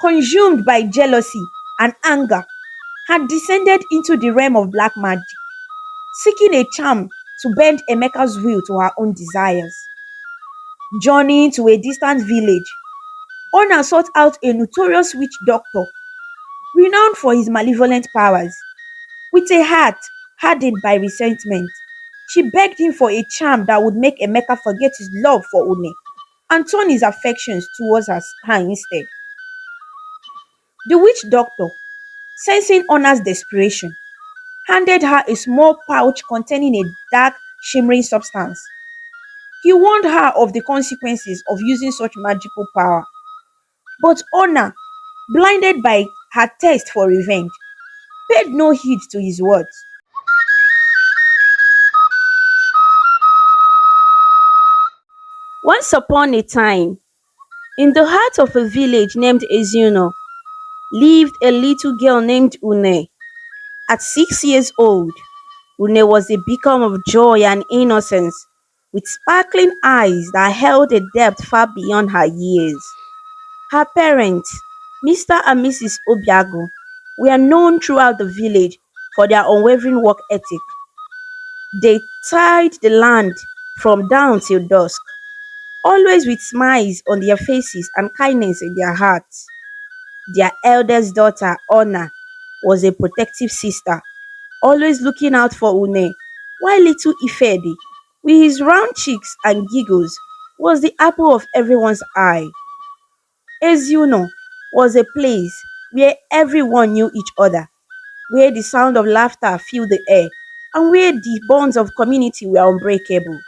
consumed by jealousy and anger, had descended into the realm of black magic, seeking a charm to bend Emeka's will to her own desires. Journeying to a distant village, Ona sought out a notorious witch doctor renowned for his malevolent powers. With a heart hardened by resentment, she begged him for a charm that would make Emeka forget his love for Une and turn his affections towards her instead. The witch doctor, sensing Ona's desperation, handed her a small pouch containing a dark, shimmering substance. He warned her of the consequences of using such magical power. But Ona, blinded by her thirst for revenge, paid no heed to his words. Once upon a time, in the heart of a village named Ezuno, lived a little girl named Une. At 6 years old, Une was a beacon of joy and innocence, with sparkling eyes that held a depth far beyond her years. Her parents, Mr. and Mrs. Obiago, were known throughout the village for their unwavering work ethic. They tilled the land from dawn till dusk, always with smiles on their faces and kindness in their hearts. Their eldest daughter, Ona, was a protective sister, always looking out for Une, while little Ifedi, with his round cheeks and giggles, was the apple of everyone's eye. As you know, was a place where everyone knew each other, where the sound of laughter filled the air, and where the bonds of community were unbreakable.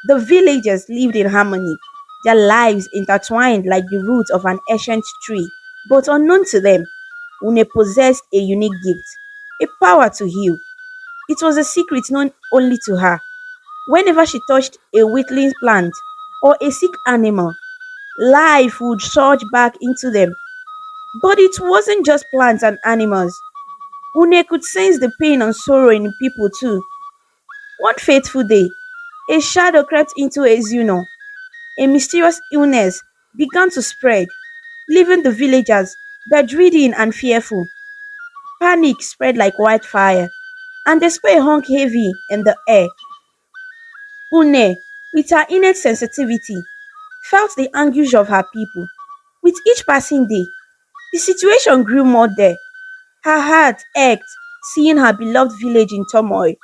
The villagers lived in harmony, their lives intertwined like the roots of an ancient tree, but unknown to them, Une possessed a unique gift, a power to heal. It was a secret known only to her. Whenever she touched a weakling plant or a sick animal, life would surge back into them. But it wasn't just plants and animals. Une could sense the pain and sorrow in people too. One fateful day, a shadow crept into Ezuno. A mysterious illness began to spread, leaving the villagers bedridden and fearful. Panic spread like wildfire, and despair hung heavy in the air. Une, with her innate sensitivity, felt the anguish of her people. With each passing day, the situation grew more dire. Her heart ached, seeing her beloved village in turmoil.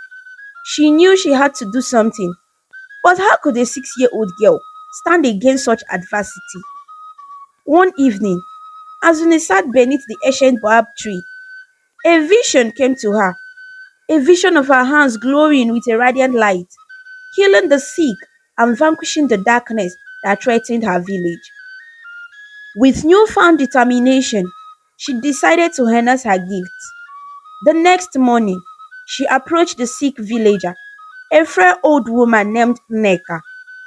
She knew she had to do something, but how could a 6 year old girl stand against such adversity? One evening, as Une sat beneath the ancient baobab tree, a vision came to her, a vision of her hands glowing with a radiant light, healing the sick and vanquishing the darkness that threatened her village. With newfound determination, she decided to harness her gifts. The next morning, she approached the sick villager, a frail old woman named Nneka.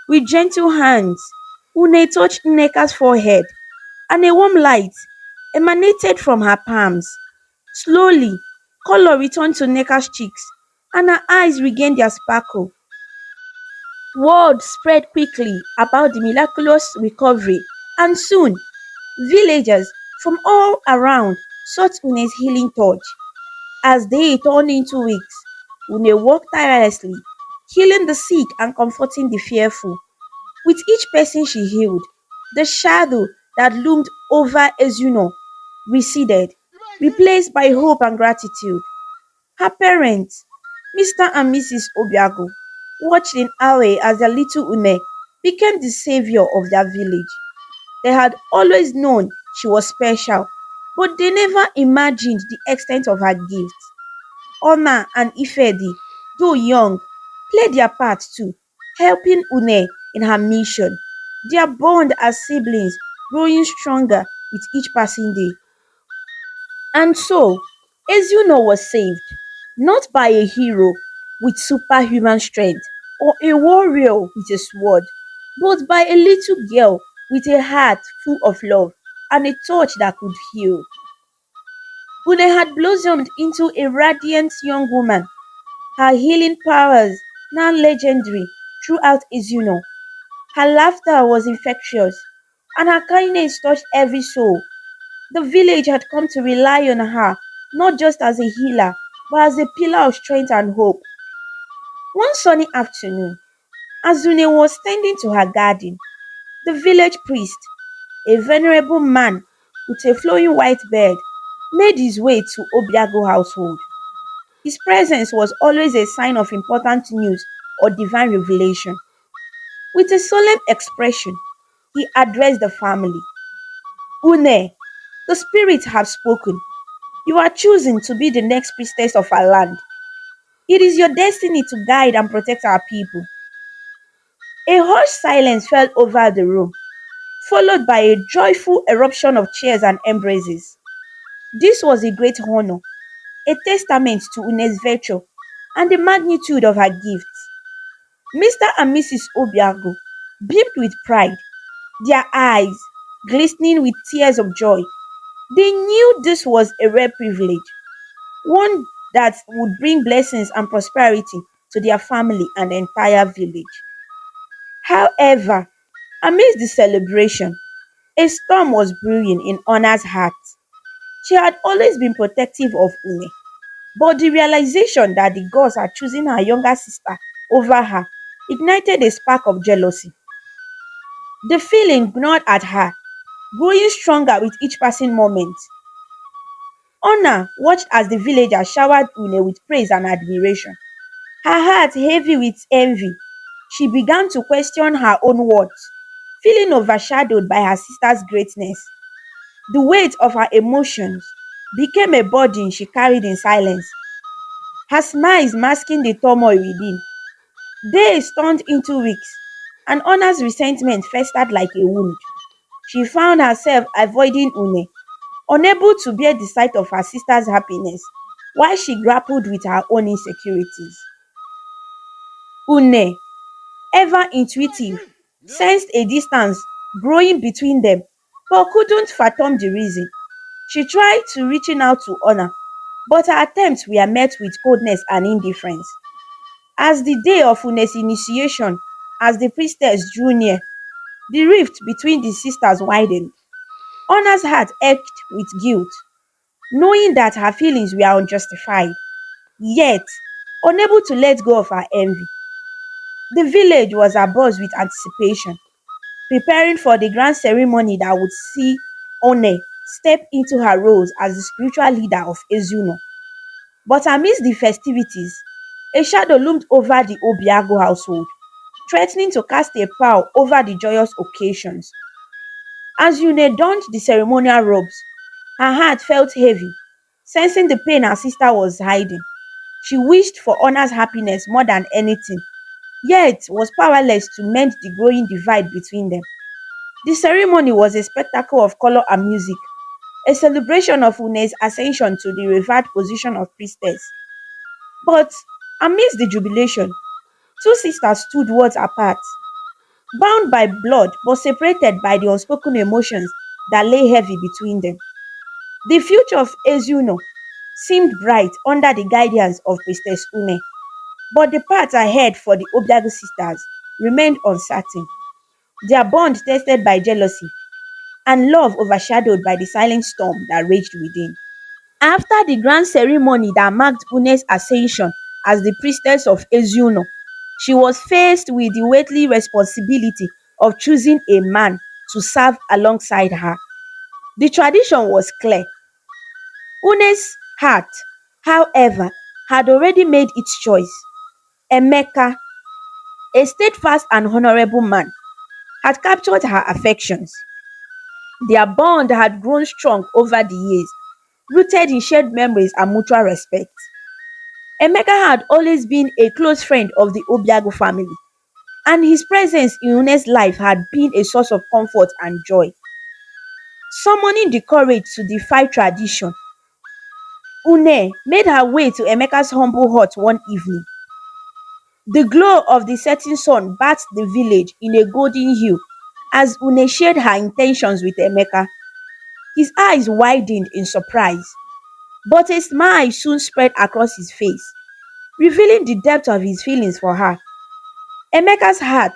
With gentle hands, Une touched Nneka's forehead, and a warm light emanated from her palms. Slowly, color returned to Nneka's cheeks, and her eyes regained their sparkle. Word spread quickly about the miraculous recovery, and soon villagers from all around sought Une's healing touch. As they turned into weeks, Une worked tirelessly, healing the sick and comforting the fearful. With each person she healed, the shadow that loomed over Ezuno receded, replaced by hope and gratitude. Her parents, Mr. and Mrs. Obiago, watched in awe as their little Une became the savior of their village. They had always known she was special, but they never imagined the extent of her gifts. Ona and Ifedi, though young, played their part too, helping Une in her mission. Their bond as siblings growing stronger with each passing day. And so, Ezuno was saved, not by a hero with superhuman strength or a warrior with a sword, but by a little girl with a heart full of love and a touch that could heal. Une had blossomed into a radiant young woman, her healing powers now legendary throughout Izuno. Her laughter was infectious, and her kindness touched every soul. The village had come to rely on her, not just as a healer, but as a pillar of strength and hope. One sunny afternoon, as Une was tending to her garden, the village priest, a venerable man with a flowing white beard, made his way to Obiago household. His presence was always a sign of important news or divine revelation. With a solemn expression, he addressed the family. Une, the spirits have spoken. You are chosen to be the next priestess of our land. It is your destiny to guide and protect our people. A harsh silence fell over the room, followed by a joyful eruption of cheers and embraces. This was a great honor, a testament to Une's virtue and the magnitude of her gifts. Mr. and Mrs. Obiago beamed with pride, their eyes glistening with tears of joy. They knew this was a rare privilege, one that would bring blessings and prosperity to their family and the entire village. However, amidst the celebration, a storm was brewing in Honor's heart. She had always been protective of Une, but the realization that the gods had chosen her younger sister over her ignited a spark of jealousy. The feeling gnawed at her, growing stronger with each passing moment. Honor watched as the villagers showered Une with praise and admiration. Her heart heavy with envy, she began to question her own worth, feeling overshadowed by her sister's greatness. The weight of her emotions became a burden she carried in silence, her smiles masking the turmoil within. Days turned into weeks, and Honor's resentment festered like a wound. She found herself avoiding Une, unable to bear the sight of her sister's happiness while she grappled with her own insecurities. Une, ever intuitive, sensed a distance growing between them but couldn't fathom the reason. She tried to reaching out to Honor, but her attempts were met with coldness and indifference. As the day of Une's initiation, as the priestess drew near, the rift between the sisters widened. Honor's heart ached with guilt, knowing that her feelings were unjustified, yet unable to let go of her envy. The village was abuzz with anticipation, preparing for the grand ceremony that would see One step into her roles as the spiritual leader of Ezuno. But amidst the festivities, a shadow loomed over the Obiago household, threatening to cast a pall over the joyous occasions. As Yune donned the ceremonial robes, her heart felt heavy, sensing the pain her sister was hiding. She wished for Honor's happiness more than anything, yet was powerless to mend the growing divide between them. The ceremony was a spectacle of color and music, a celebration of Une's ascension to the revered position of priestess. But amidst the jubilation, two sisters stood worlds apart, bound by blood but separated by the unspoken emotions that lay heavy between them. The future of Ezuno seemed bright under the guidance of Priestess Une, but the path ahead for the Obiago sisters remained uncertain, their bond tested by jealousy and love overshadowed by the silent storm that raged within. After the grand ceremony that marked Une's ascension as the priestess of Ezuno, she was faced with the weighty responsibility of choosing a man to serve alongside her. The tradition was clear. Une's heart, however, had already made its choice. Emeka, a steadfast and honorable man, had captured her affections. Their bond had grown strong over the years, rooted in shared memories and mutual respect. Emeka had always been a close friend of the Obiago family, and his presence in Une's life had been a source of comfort and joy. Summoning the courage to defy tradition, Une made her way to Emeka's humble hut one evening. The glow of the setting sun bathed the village in a golden hue as Une shared her intentions with Emeka. His eyes widened in surprise, but a smile soon spread across his face, revealing the depth of his feelings for her. Emeka's heart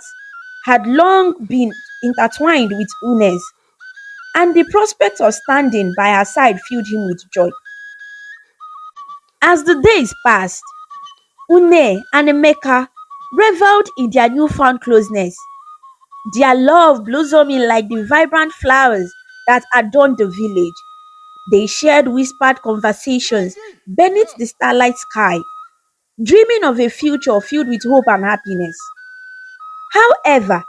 had long been intertwined with Une's, and the prospect of standing by her side filled him with joy. As the days passed, Une and Emeka reveled in their newfound closeness, their love blossoming like the vibrant flowers that adorned the village. They shared whispered conversations beneath the starlight sky, dreaming of a future filled with hope and happiness. However,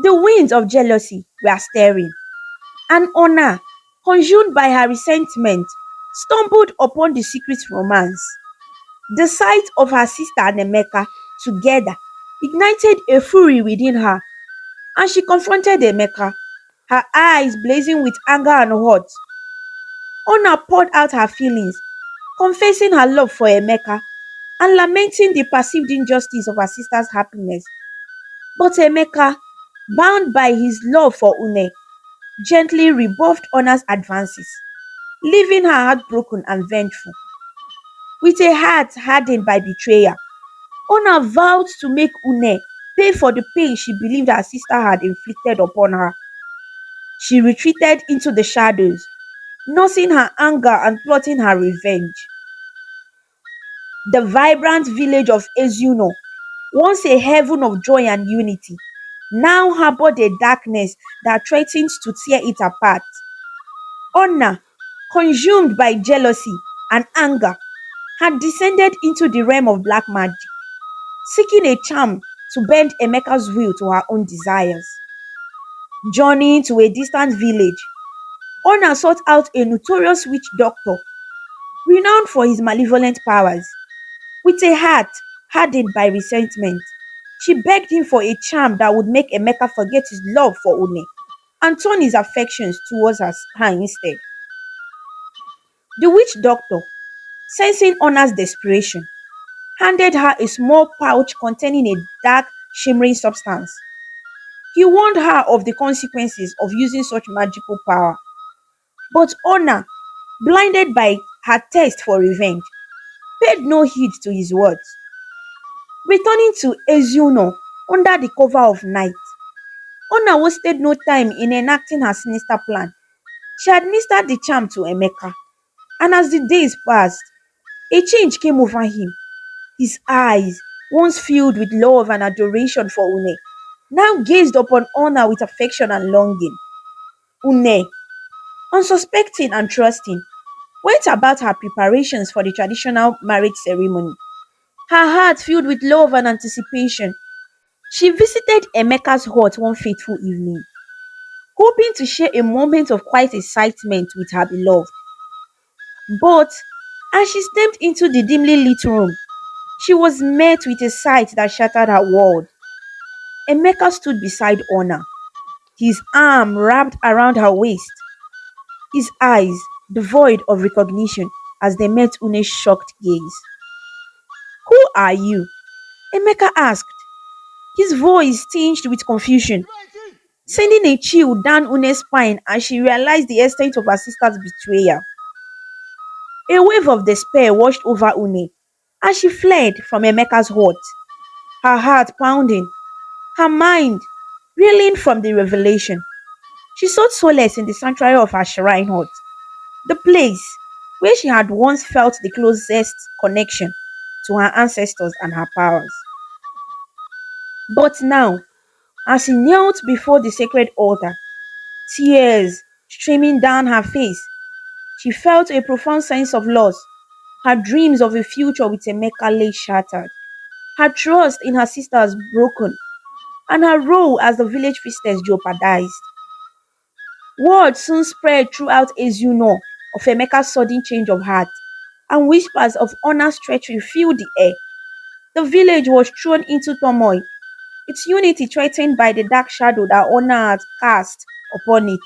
the winds of jealousy were stirring, and Ona, consumed by her resentment, stumbled upon the secret romance. The sight of her sister and Emeka together ignited a fury within her, and she confronted Emeka, her eyes blazing with anger and hurt. Ona poured out her feelings, confessing her love for Emeka and lamenting the perceived injustice of her sister's happiness. But Emeka, bound by his love for Une, gently rebuffed Ona's advances, leaving her heartbroken and vengeful. With a heart hardened by betrayal, Ona vowed to make Une pay for the pain she believed her sister had inflicted upon her. She retreated into the shadows, nursing her anger and plotting her revenge. The vibrant village of Ezuno, once a heaven of joy and unity, now harbored a darkness that threatened to tear it apart. Ona, consumed by jealousy and anger, had descended into the realm of black magic, seeking a charm to bend Emeka's will to her own desires. Journeying to a distant village, Ona sought out a notorious witch doctor, renowned for his malevolent powers. With a heart hardened by resentment, she begged him for a charm that would make Emeka forget his love for Une and turn his affections towards her instead. The witch doctor, sensing Ona's desperation, handed her a small pouch containing a dark, shimmering substance. He warned her of the consequences of using such magical power. But Ona, blinded by her thirst for revenge, paid no heed to his words. Returning to Ezuno under the cover of night, Ona wasted no time in enacting her sinister plan. She administered the charm to Emeka, and as the days passed, a change came over him. His eyes, once filled with love and adoration for Une, now gazed upon Ona with affection and longing. Une, unsuspecting and trusting, went about her preparations for the traditional marriage ceremony. Her heart filled with love and anticipation, she visited Emeka's hut one fateful evening, hoping to share a moment of quiet excitement with her beloved. But as she stepped into the dimly lit room, she was met with a sight that shattered her world. Emeka stood beside Ona, his arm wrapped around her waist, his eyes devoid of recognition as they met Une's shocked gaze. "Who are you?" Emeka asked, his voice tinged with confusion, sending a chill down Une's spine as she realized the extent of her sister's betrayal. A wave of despair washed over Une as she fled from Emeka's hut, her heart pounding, her mind reeling from the revelation. She sought solace in the sanctuary of her shrine hut, the place where she had once felt the closest connection to her ancestors and her powers. But now, as she knelt before the sacred altar, tears streaming down her face, she felt a profound sense of loss. Her dreams of a future with Emeka lay shattered. Her trust in her sisters broken, and her role as the village priestess jeopardized. Word soon spread throughout Ezuno of Emeka's sudden change of heart, and whispers of Honor's treachery filled the air. The village was thrown into turmoil, its unity threatened by the dark shadow that Honor had cast upon it.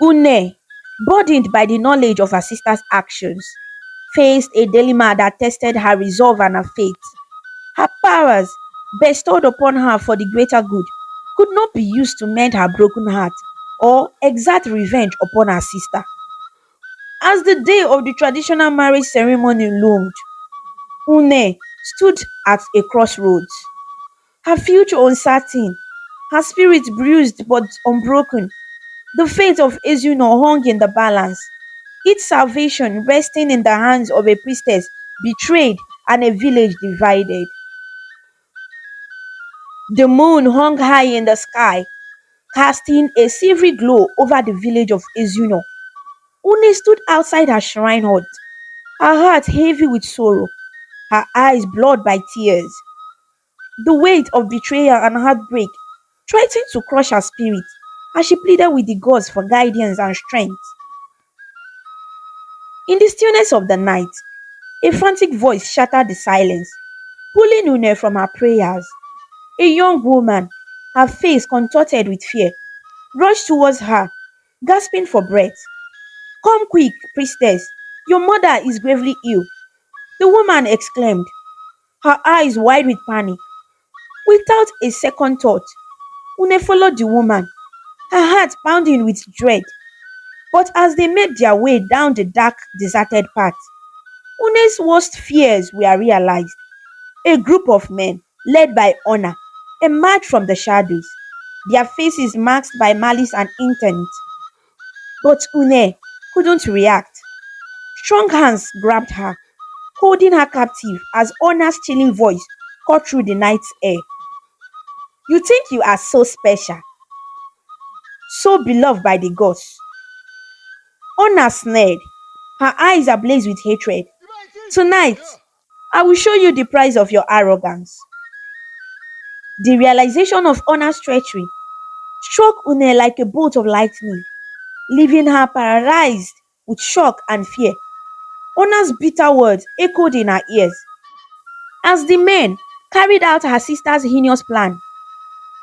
Une, burdened by the knowledge of her sister's actions, faced a dilemma that tested her resolve and her faith. Her powers, bestowed upon her for the greater good, could not be used to mend her broken heart or exact revenge upon her sister. As the day of the traditional marriage ceremony loomed, Une stood at a crossroads, her future uncertain, her spirit bruised but unbroken. The fate of Ezuno hung in the balance, its salvation resting in the hands of a priestess betrayed and a village divided. The moon hung high in the sky, casting a silvery glow over the village of Ezuno. Une stood outside her shrine hut, her heart heavy with sorrow, her eyes blurred by tears. The weight of betrayal and heartbreak threatened to crush her spirit as she pleaded with the gods for guidance and strength. In the stillness of the night, a frantic voice shattered the silence, pulling Une from her prayers. A young woman, her face contorted with fear, rushed towards her, gasping for breath. Come quick, priestess, your mother is gravely ill, the woman exclaimed, her eyes wide with panic. Without a second thought, Une followed the woman, her heart pounding with dread. But as they made their way down the dark, deserted path, Une's worst fears were realized. A group of men, led by Honor, emerged from the shadows, their faces masked by malice and intent. But Une couldn't react. Strong hands grabbed her, holding her captive as Honor's chilling voice cut through the night's air. You think you are so special, so beloved by the gods. Honor sneered, her eyes ablaze with hatred. Tonight, I will show you the price of your arrogance. The realization of Honor's treachery struck Une like a bolt of lightning, leaving her paralyzed with shock and fear. Honor's bitter words echoed in her ears as the men carried out her sister's heinous plan,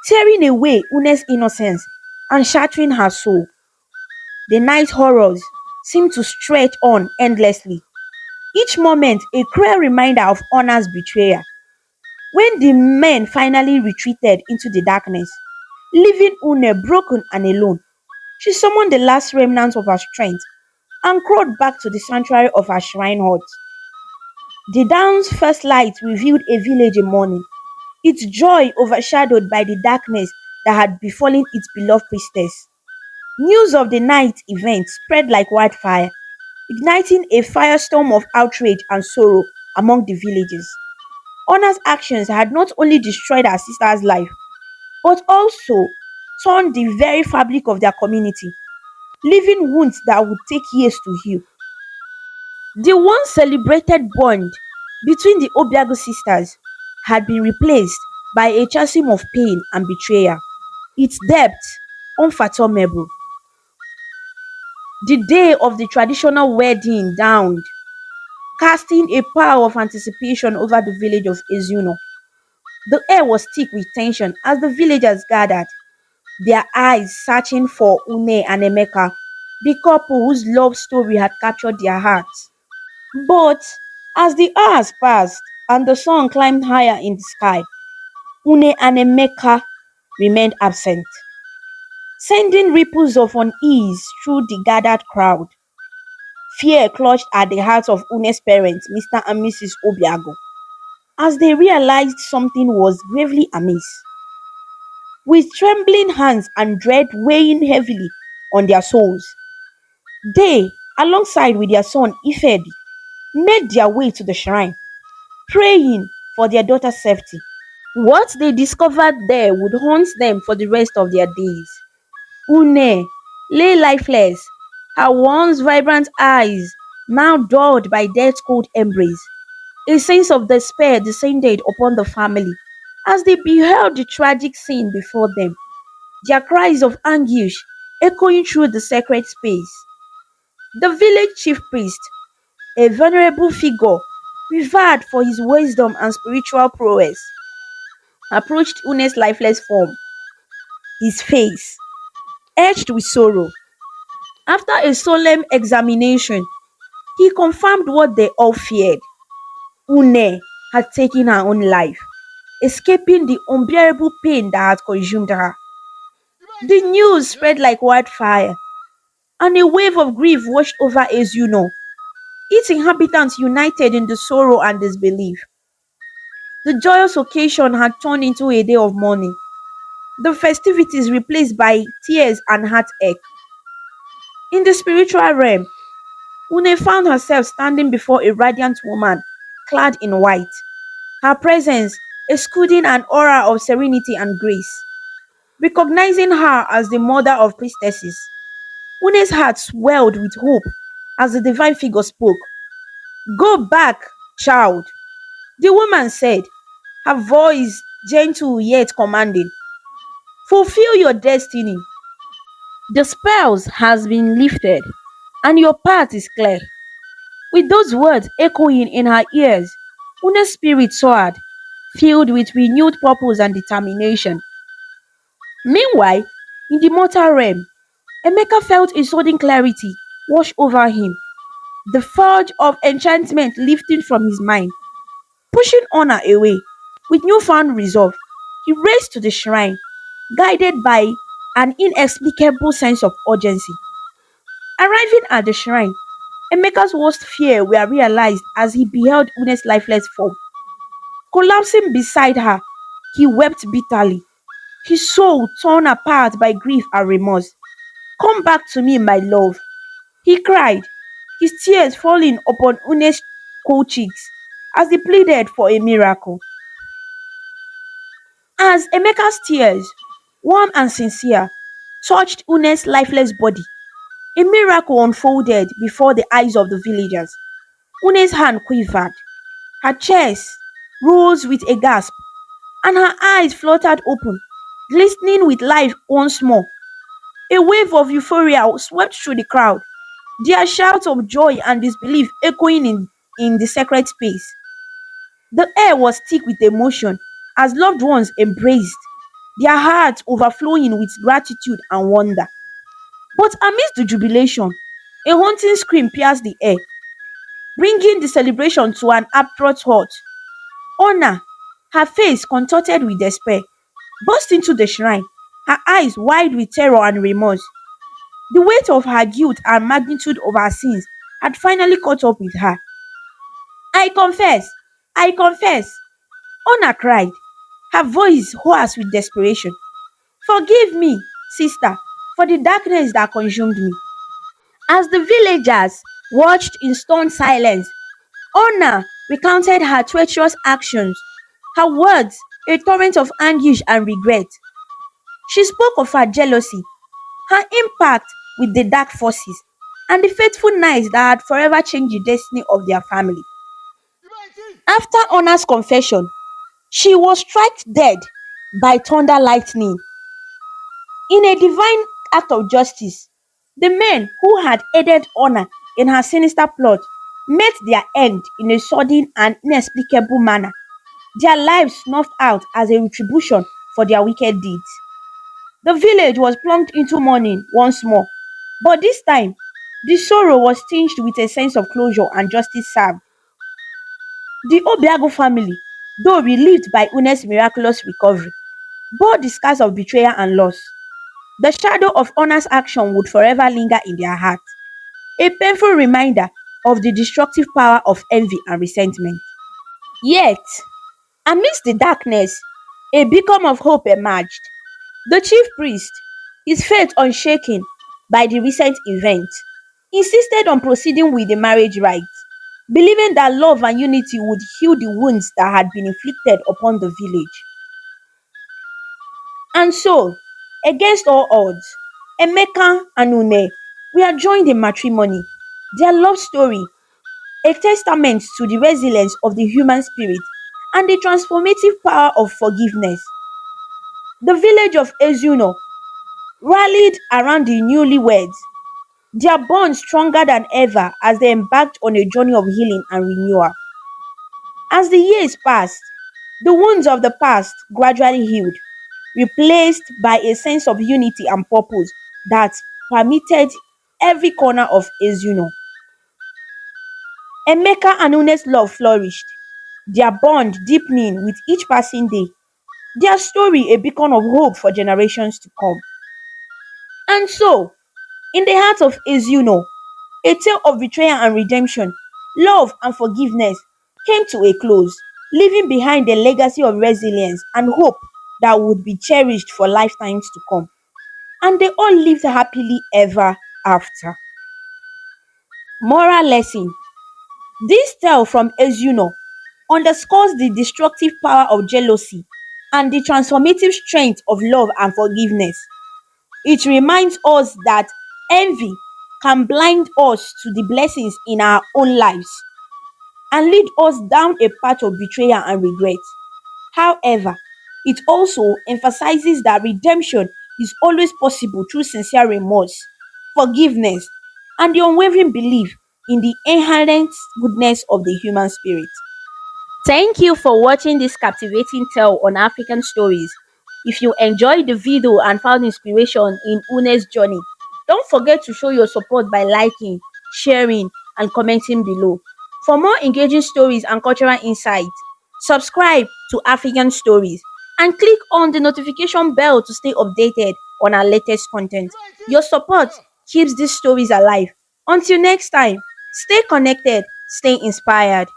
tearing away Une's innocence and shattering her soul. The night horrors seemed to stretch on endlessly, each moment a cruel reminder of Honor's betrayal. When the men finally retreated into the darkness, leaving Une broken and alone, she summoned the last remnants of her strength and crawled back to the sanctuary of her shrine hut. The dawn's first light revealed a village in mourning, its joy overshadowed by the darkness that had befallen its beloved priestess. News of the night event spread like wildfire, igniting a firestorm of outrage and sorrow among the villagers. Honor's actions had not only destroyed her sister's life, but also torn the very fabric of their community, leaving wounds that would take years to heal. The once celebrated bond between the Obiago sisters had been replaced by a chasm of pain and betrayal, its depth unfathomable. The day of the traditional wedding dawned, casting a pall of anticipation over the village of Ezuno. The air was thick with tension as the villagers gathered, their eyes searching for Une and Emeka, the couple whose love story had captured their hearts. But as the hours passed and the sun climbed higher in the sky, Une and Emeka remained absent, sending ripples of unease through the gathered crowd. Fear clutched at the hearts of Une's parents, Mr. and Mrs. Obiago, as they realized something was gravely amiss. With trembling hands and dread weighing heavily on their souls, they, alongside with their son Ifedi, made their way to the shrine, praying for their daughter's safety. What they discovered there would haunt them for the rest of their days. Une lay lifeless, her once vibrant eyes now dulled by death's cold embrace. A sense of despair descended upon the family as they beheld the tragic scene before them, their cries of anguish echoing through the sacred space. The village chief priest, a venerable figure revered for his wisdom and spiritual prowess, approached Une's lifeless form, his face etched with sorrow. After a solemn examination, he confirmed what they all feared. Une had taken her own life, escaping the unbearable pain that had consumed her. The news spread like wildfire, and a wave of grief washed over Ezuno, its inhabitants united in the sorrow and disbelief. The joyous occasion had turned into a day of mourning, the festivities replaced by tears and heartache. In the spiritual realm, Une found herself standing before a radiant woman clad in white. Her presence exuding an aura of serenity and grace. Recognizing her as the mother of priestesses, Une's heart swelled with hope as the divine figure spoke. Go back, child, the woman said, her voice gentle yet commanding. Fulfill your destiny. The spells has been lifted and your path is clear. With those words echoing in her ears, Une's spirit soared, filled with renewed purpose and determination. Meanwhile, in the mortal realm, Emeka felt a sudden clarity wash over him, the fog of enchantment lifting from his mind. Pushing Honor away, with newfound resolve, he raced to the shrine, guided by an inexplicable sense of urgency. Arriving at the shrine, Emeka's worst fear were realized as he beheld Une's lifeless form. Collapsing beside her, he wept bitterly, his soul torn apart by grief and remorse. Come back to me, my love, he cried, his tears falling upon Une's cold cheeks as he pleaded for a miracle. As Emeka's tears, warm and sincere, touched Une's lifeless body, a miracle unfolded before the eyes of the villagers. Une's hand quivered, her chest rose with a gasp, and her eyes fluttered open, glistening with life once more. A wave of euphoria swept through the crowd, their shouts of joy and disbelief echoing in the sacred space. The air was thick with emotion as loved ones embraced, their hearts overflowing with gratitude and wonder. But amidst the jubilation, a haunting scream pierced the air, bringing the celebration to an abrupt halt. Honor, her face contorted with despair, burst into the shrine, her eyes wide with terror and remorse. The weight of her guilt and magnitude of her sins had finally caught up with her. I confess, I confess, Honor cried, her voice hoarse with desperation. Forgive me, sister, for the darkness that consumed me. As the villagers watched in stunned silence, Honor recounted her treacherous actions, her words a torrent of anguish and regret. She spoke of her jealousy, her impact with the dark forces, and the fateful nights that had forever changed the destiny of their family. After Honor's confession, she was struck dead by thunder lightning. In a divine act of justice, the men who had aided Honor in her sinister plot met their end in a sudden and inexplicable manner, their lives snuffed out as a retribution for their wicked deeds. The village was plunged into mourning once more, but this time the sorrow was tinged with a sense of closure and justice served. The Obiago family, though relieved by Une's miraculous recovery, bore the scars of betrayal and loss. The shadow of Honor's action would forever linger in their hearts, a painful reminder of the destructive power of envy and resentment. Yet, amidst the darkness, a beacon of hope emerged. The chief priest, his faith unshaken by the recent event, insisted on proceeding with the marriage rites, believing that love and unity would heal the wounds that had been inflicted upon the village. And so, against all odds, Emeka and Une were joined in matrimony. Their love story, a testament to the resilience of the human spirit and the transformative power of forgiveness. The village of Ezuno rallied around the newlyweds, their bond stronger than ever as they embarked on a journey of healing and renewal. As the years passed, the wounds of the past gradually healed, replaced by a sense of unity and purpose that permeated every corner of Ezuno. Emeka and Une's love flourished, their bond deepening with each passing day, their story a beacon of hope for generations to come. And so, in the heart of Ezuno, a tale of betrayal and redemption, love and forgiveness came to a close, leaving behind a legacy of resilience and hope that would be cherished for lifetimes to come. And they all lived happily ever after. Moral lesson. This tale from Ezuno underscores the destructive power of jealousy and the transformative strength of love and forgiveness. It reminds us that envy can blind us to the blessings in our own lives and lead us down a path of betrayal and regret. However, it also emphasizes that redemption is always possible through sincere remorse, forgiveness, and the unwavering belief in the inherent goodness of the human spirit. Thank you for watching this captivating tale on African stories. If you enjoyed the video and found inspiration in Une's journey, don't forget to show your support by liking, sharing, and commenting below. For more engaging stories and cultural insights, subscribe to African Stories and click on the notification bell to stay updated on our latest content. Your support keeps these stories alive. Until next time, stay connected, stay inspired.